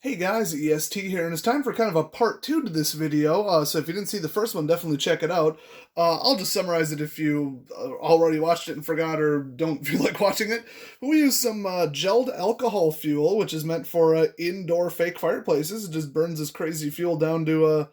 Hey guys, EST here, and it's time for kind of a part two to this video. So if you didn't see the first one, definitely check it out. I'll just summarize it if you already watched it and forgot or don't feel like watching it. But we use some gelled alcohol fuel, which is meant for indoor fake fireplaces. It just burns this crazy fuel down to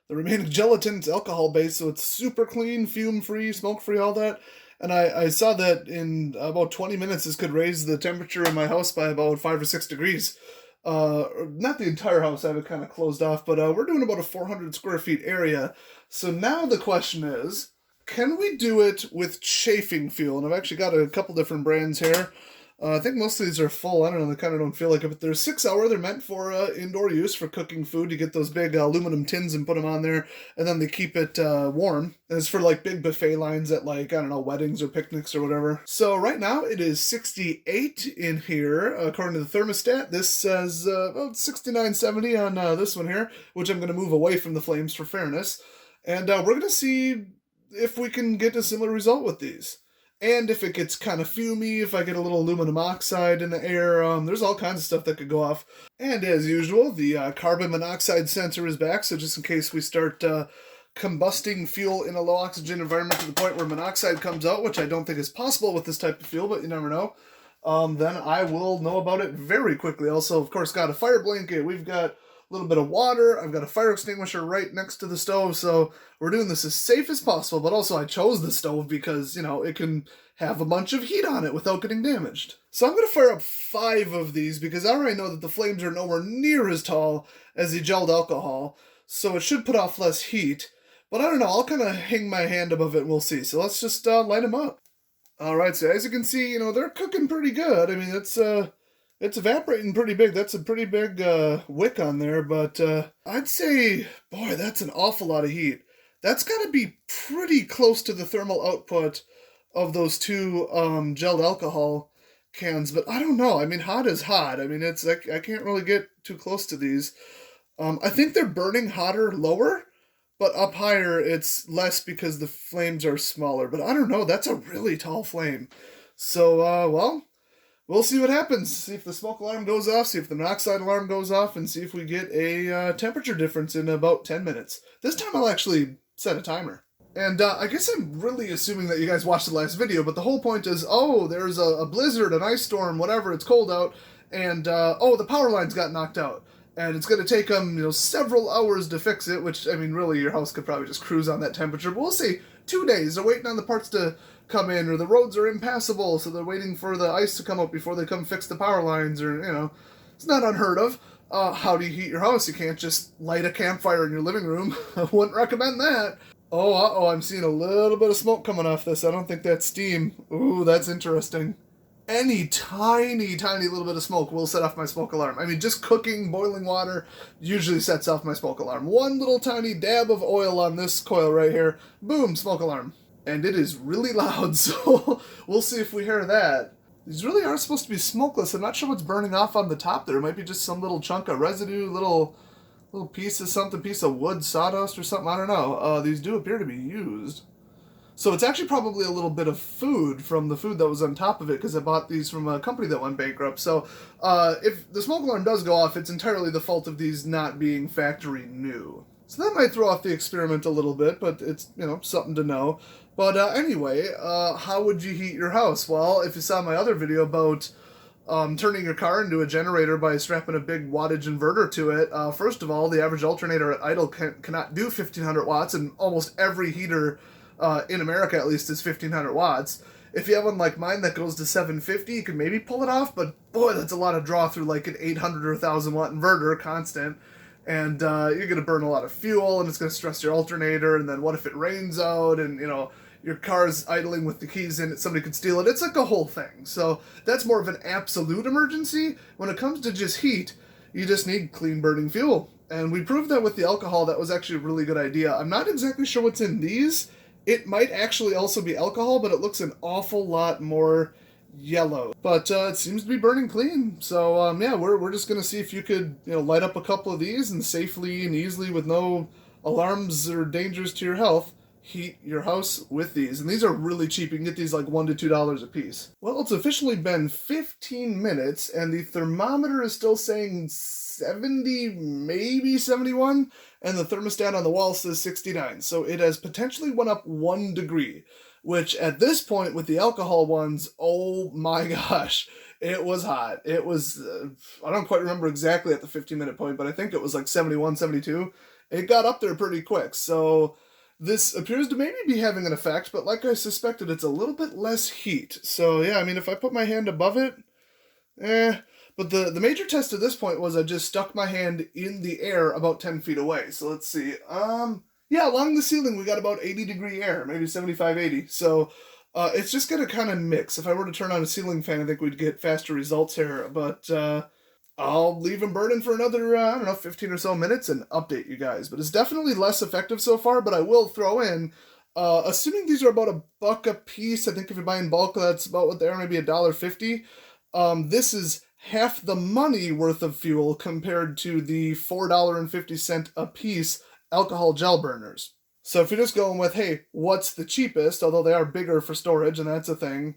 the remaining gelatin. It's alcohol based, so it's super clean, fume free, smoke free, all that. And I saw that in about 20 minutes, this could raise the temperature in my house by about 5 or 6 degrees. Not the entire house, I have it kind of closed off, but we're doing about a 400 square feet area. So now the question is, can we do it with chafing fuel? And I've actually got a couple different brands here. I think most of these are full. I don't know, they kind of don't feel like it, but they're 6 hour. They're meant for indoor use for cooking food. You get those big aluminum tins and put them on there, and then they keep it warm. And it's for like big buffet lines at like, I don't know, weddings or picnics or whatever. So right now it is 68 in here, according to the thermostat. This says about 69, 70 on this one here, which I'm going to move away from the flames for fairness. And we're going to see if we can get a similar result with these. And if it gets kind of fumy, if I get a little aluminum oxide in the air, there's all kinds of stuff that could go off. And as usual, the carbon monoxide sensor is back, so just in case we start combusting fuel in a low oxygen environment to the point where monoxide comes out, which I don't think is possible with this type of fuel, but you never know, then I will know about it very quickly. Also, of course, got a fire blanket. We've got a little bit of water. I've got a fire extinguisher right next to the stove, so we're doing this as safe as possible, but also I chose the stove because, you know, it can have a bunch of heat on it without getting damaged. So I'm going to fire up 5 of these because I already know that the flames are nowhere near as tall as the gelled alcohol, so it should put off less heat. But I don't know, I'll kind of hang my hand above it and we'll see. So let's just light them up. Alright, so as you can see, you know, they're cooking pretty good. I mean, it's evaporating pretty big. That's a pretty big wick on there, but I'd say, boy, that's an awful lot of heat. That's got to be pretty close to the thermal output of those two gelled alcohol cans, but I don't know. I mean, hot is hot. I mean, it's like I can't really get too close to these. I think they're burning hotter lower, but up higher it's less because the flames are smaller. But I don't know. That's a really tall flame. So, well, we'll see what happens. See if the smoke alarm goes off, see if the monoxide alarm goes off, and see if we get a temperature difference in about 10 minutes. This time I'll actually set a timer. And I guess I'm really assuming that you guys watched the last video, but the whole point is, oh, there's a blizzard, an ice storm, whatever, it's cold out, and, oh, the power lines got knocked out. And it's going to take them, you know, several hours to fix it, which, I mean, really, your house could probably just cruise on that temperature. But we'll see. 2 days. They're waiting on the parts to come in, or the roads are impassable, so they're waiting for the ice to come up before they come fix the power lines, or, you know, it's not unheard of. How do you heat your house? You can't just light a campfire in your living room. I wouldn't recommend that. Oh, uh-oh, I'm seeing a little bit of smoke coming off this. I don't think that's steam. Ooh, that's interesting. Any tiny, tiny little bit of smoke will set off my smoke alarm. I mean, just cooking boiling water usually sets off my smoke alarm. One little tiny dab of oil on this coil right here, boom, smoke alarm. And it is really loud, so we'll see if we hear that. These really are supposed to be smokeless. I'm not sure what's burning off on the top there. It might be just some little chunk of residue, little piece of something, piece of wood, sawdust or something, I don't know. These do appear to be used. So it's actually probably a little bit of food from the food that was on top of it, because I bought these from a company that went bankrupt. So if the smoke alarm does go off, it's entirely the fault of these not being factory new. So that might throw off the experiment a little bit, but it's, you know, something to know. But anyway, how would you heat your house? Well, if you saw my other video about turning your car into a generator by strapping a big wattage inverter to it, first of all, the average alternator at idle cannot do 1500 watts, and almost every heater in America at least is 1500 watts. If you have one like mine that goes to 750, you can maybe pull it off, but boy, that's a lot of draw through like an 800 or 1000 watt inverter constant. And you're going to burn a lot of fuel, and it's going to stress your alternator, and then what if it rains out, and, you know, your car's idling with the keys in it, somebody could steal it. It's like a whole thing. So that's more of an absolute emergency. When it comes to just heat, you just need clean burning fuel. And we proved that with the alcohol. That was actually a really good idea. I'm not exactly sure what's in these. It might actually also be alcohol, but it looks an awful lot more yellow. But it seems to be burning clean. So yeah, we're just going to see if you could, you know, light up a couple of these and safely and easily, with no alarms or dangers to your health, heat your house with these. And these are really cheap. You can get these like $1 to $2 a piece. Well, it's officially been 15 minutes and the thermometer is still saying 70, maybe 71, and the thermostat on the wall says 69. So it has potentially went up 1 degree, which at this point with the alcohol ones, oh my gosh, it was hot. It was, I don't quite remember exactly at the 15-minute point, but I think it was like 71, 72. It got up there pretty quick, so this appears to maybe be having an effect, but like I suspected, it's a little bit less heat. So yeah, I mean, if I put my hand above it, but the major test at this point was I just stuck my hand in the air about 10 feet away. So let's see. Yeah, along the ceiling we got about 80-degree air, maybe 75, 80. So it's just going to kind of mix. If I were to turn on a ceiling fan, I think we'd get faster results here. But I'll leave them burning for another, I don't know, 15 or so minutes and update you guys. But it's definitely less effective so far, but I will throw in, assuming these are about $1 a piece, I think if you buy in bulk, that's about what they are, maybe $1.50. This is half the money worth of fuel compared to the $4.50 a piece alcohol gel burners. So if you're just going with, hey, what's the cheapest, although they are bigger for storage and that's a thing,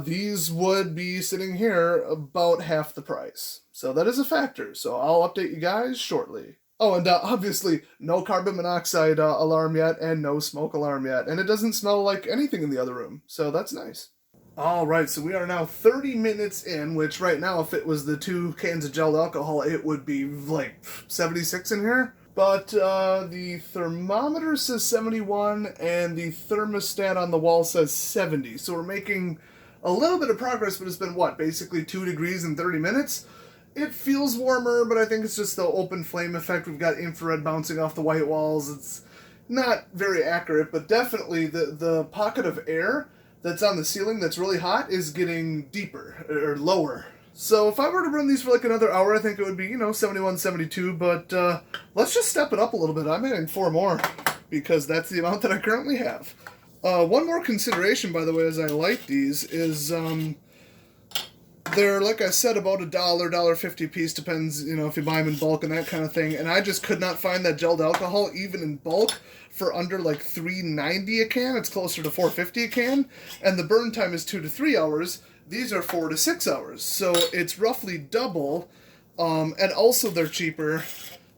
these would be sitting here about half the price. So that is a factor. So I'll update you guys shortly. Oh, and obviously no carbon monoxide alarm yet and no smoke alarm yet. And it doesn't smell like anything in the other room. So that's nice. Alright, so we are now 30 minutes in, which right now, if it was the 2 cans of gelled alcohol, it would be like 76 in here. But the thermometer says 71, and the thermostat on the wall says 70. So we're making a little bit of progress, but it's been, what, basically 2 degrees in 30 minutes? It feels warmer, but I think it's just the open flame effect. We've got infrared bouncing off the white walls. It's not very accurate, but definitely the pocket of air that's on the ceiling that's really hot is getting deeper, or lower. So if I were to run these for like another hour, I think it would be, 71, 72, but let's just step it up a little bit. I'm adding 4 more, because that's the amount that I currently have. One more consideration, by the way, as I light these, is they're, like I said, about $1, $1.50 a piece, depends, if you buy them in bulk and that kind of thing, and I just could not find that gelled alcohol, even in bulk, for under like $3.90 a can. It's closer to $4.50 a can, and the burn time is 2 to 3 hours. These are 4 to 6 hours, so it's roughly double, and also they're cheaper,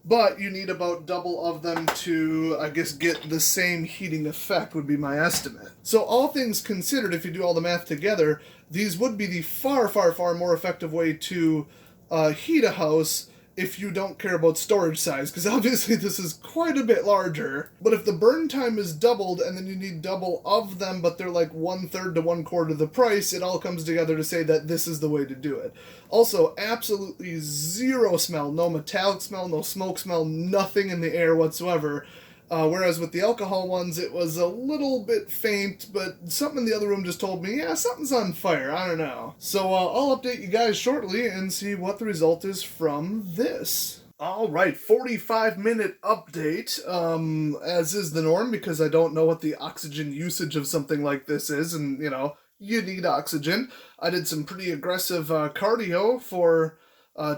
but you need about double of them to, I guess, get the same heating effect, would be my estimate. So all things considered, if you do all the math together, these would be the far, far, far more effective way to heat a house if you don't care about storage size, because obviously this is quite a bit larger. But if the burn time is doubled and then you need double of them, but they're like 1/3 to 1/4 the price, it all comes together to say that this is the way to do it. Also, absolutely zero smell, no metallic smell, no smoke smell, nothing in the air whatsoever. Whereas with the alcohol ones, it was a little bit faint, but something in the other room just told me, yeah, something's on fire, I don't know. So I'll update you guys shortly and see what the result is from this. Alright, 45-minute update, as is the norm, because I don't know what the oxygen usage of something like this is, and, you need oxygen. I did some pretty aggressive cardio for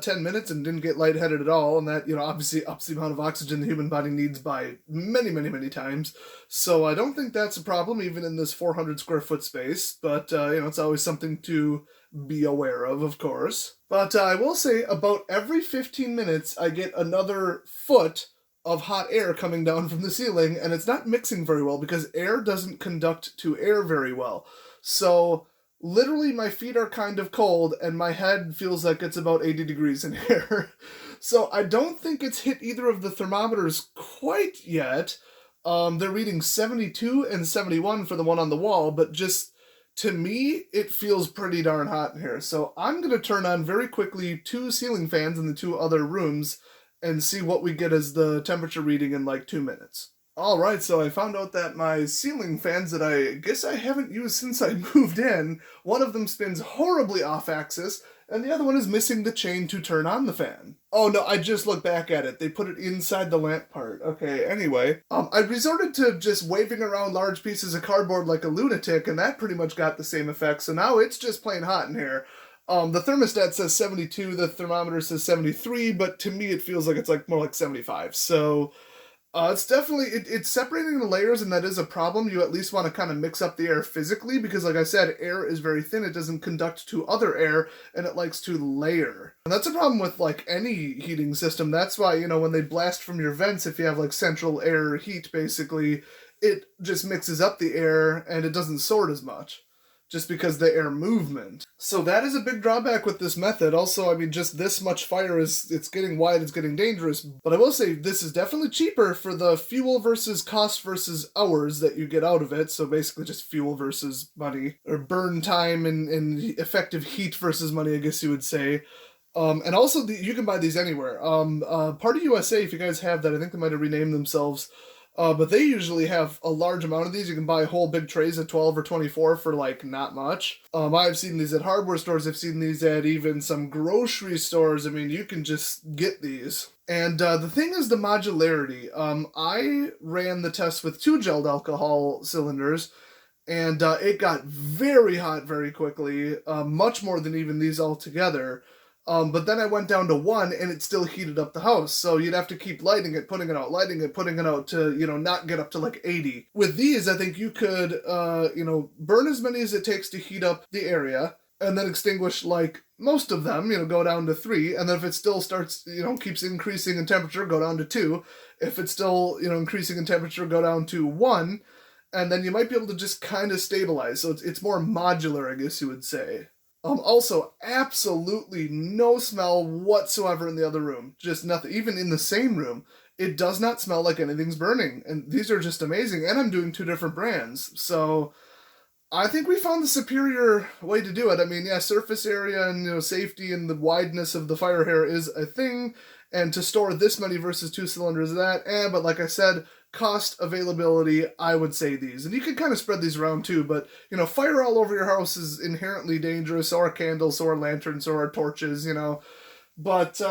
10 minutes and didn't get lightheaded at all, and that, obviously ups the amount of oxygen the human body needs by many, many, many times. So I don't think that's a problem, even in this 400 square foot space, but, it's always something to be aware of course. But I will say, about every 15 minutes, I get another foot of hot air coming down from the ceiling, and it's not mixing very well, because air doesn't conduct to air very well. So literally, my feet are kind of cold, and my head feels like it's about 80 degrees in here. So I don't think it's hit either of the thermometers quite yet. They're reading 72 and 71 for the one on the wall, but just, to me, it feels pretty darn hot in here. So I'm going to turn on very quickly 2 ceiling fans in the 2 other rooms and see what we get as the temperature reading in like 2 minutes. Alright, so I found out that my ceiling fans that I guess I haven't used since I moved in, one of them spins horribly off-axis, and the other one is missing the chain to turn on the fan. Oh no, I just looked back at it. They put it inside the lamp part. Okay, anyway. I resorted to just waving around large pieces of cardboard like a lunatic, and that pretty much got the same effect, so now it's just plain hot in here. The thermostat says 72, the thermometer says 73, but to me it feels like it's more like 75, so It's definitely, it's separating the layers, and that is a problem. You at least want to kind of mix up the air physically because, like I said, air is very thin. It doesn't conduct to other air, and it likes to layer. And that's a problem with like any heating system. That's why, you know, when they blast from your vents, if you have like central air heat, basically, it just mixes up the air and it doesn't sort as much, just because the air movement. So that is a big drawback with this method. Also, I mean, just this much fire it's getting wide, it's getting dangerous. But I will say this is definitely cheaper for the fuel versus cost versus hours that you get out of it. So basically just fuel versus money, or burn time and effective heat versus money, I guess you would say. And also, you can buy these anywhere. Party USA, if you guys have that, I think they might have renamed themselves. But they usually have a large amount of these. You can buy whole big trays of 12 or 24 for like not much. I've seen these at hardware stores. I've seen these at even some grocery stores. I mean, you can just get these. And the thing is the modularity. I ran the test with 2 gelled alcohol cylinders, and it got very hot very quickly, much more than even these all together. But then I went down to 1 and it still heated up the house. So you'd have to keep lighting it, putting it out, lighting it, putting it out to, you know, not get up to like 80. With these, I think you could, you know, burn as many as it takes to heat up the area and then extinguish like most of them, you know, go down to 3. And then if it still starts, you know, keeps increasing in temperature, go down to 2. If it's still, you know, increasing in temperature, go down to 1. And then you might be able to just kind of stabilize. So it's more modular, I guess you would say. Also, absolutely no smell whatsoever in the other room. Just nothing. Even in the same room, it does not smell like anything's burning. And these are just amazing. And I'm doing 2 different brands. So I think we found the superior way to do it. I mean, yeah, surface area and, you know, safety and the wideness of the fire hair is a thing. And to store this many versus 2 cylinders of that, but like I said, cost, availability, I would say these. And you can kind of spread these around too, but, you know, fire all over your house is inherently dangerous, or candles, or lanterns, or torches, you know. But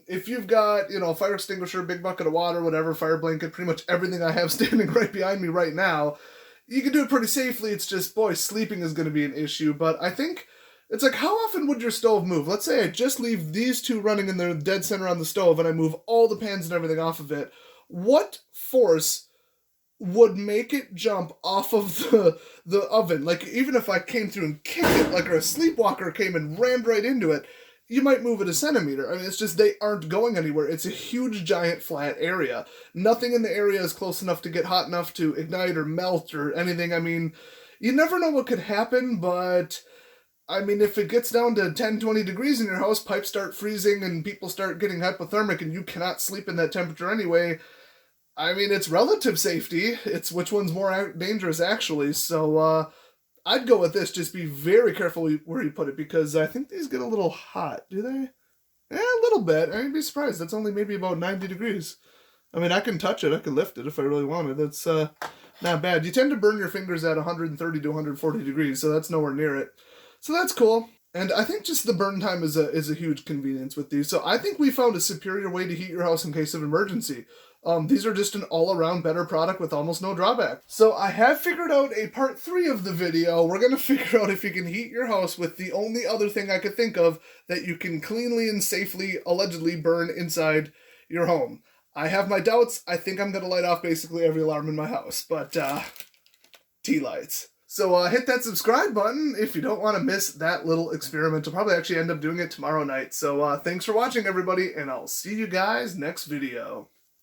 if you've got, you know, a fire extinguisher, big bucket of water, whatever, fire blanket, pretty much everything I have standing right behind me right now, you can do it pretty safely. It's just, boy, sleeping is going to be an issue. But I think it's like, how often would your stove move? Let's say I just leave these 2 running in the dead center on the stove and I move all the pans and everything off of it. What force would make it jump off of the oven? Like, even if I came through and kicked it, like, or a sleepwalker came and rammed right into it, you might move it a centimeter. I mean, it's just they aren't going anywhere. It's a huge, giant, flat area. Nothing in the area is close enough to get hot enough to ignite or melt or anything. I mean, you never know what could happen, but I mean, if it gets down to 10, 20 degrees in your house, pipes start freezing and people start getting hypothermic and you cannot sleep in that temperature anyway. I mean, it's relative safety. It's which one's more dangerous, actually. So, I'd go with this. Just be very careful where you put it, because I think these get a little hot. Do they? Yeah, a little bit. I'd be surprised. That's only maybe about 90 degrees. I mean, I can touch it. I can lift it if I really wanted. That's not bad. You tend to burn your fingers at 130 to 140 degrees, so that's nowhere near it. So that's cool. And I think just the burn time is a huge convenience with these. So I think we found a superior way to heat your house in case of emergency. These are just an all-around better product with almost no drawback. So I have figured out a part 3 of the video. We're going to figure out if you can heat your house with the only other thing I could think of that you can cleanly and safely, allegedly, burn inside your home. I have my doubts. I think I'm going to light off basically every alarm in my house, but tea lights. So hit that subscribe button if you don't want to miss that little experiment. I'll probably actually end up doing it tomorrow night. So thanks for watching, everybody, and I'll see you guys next video.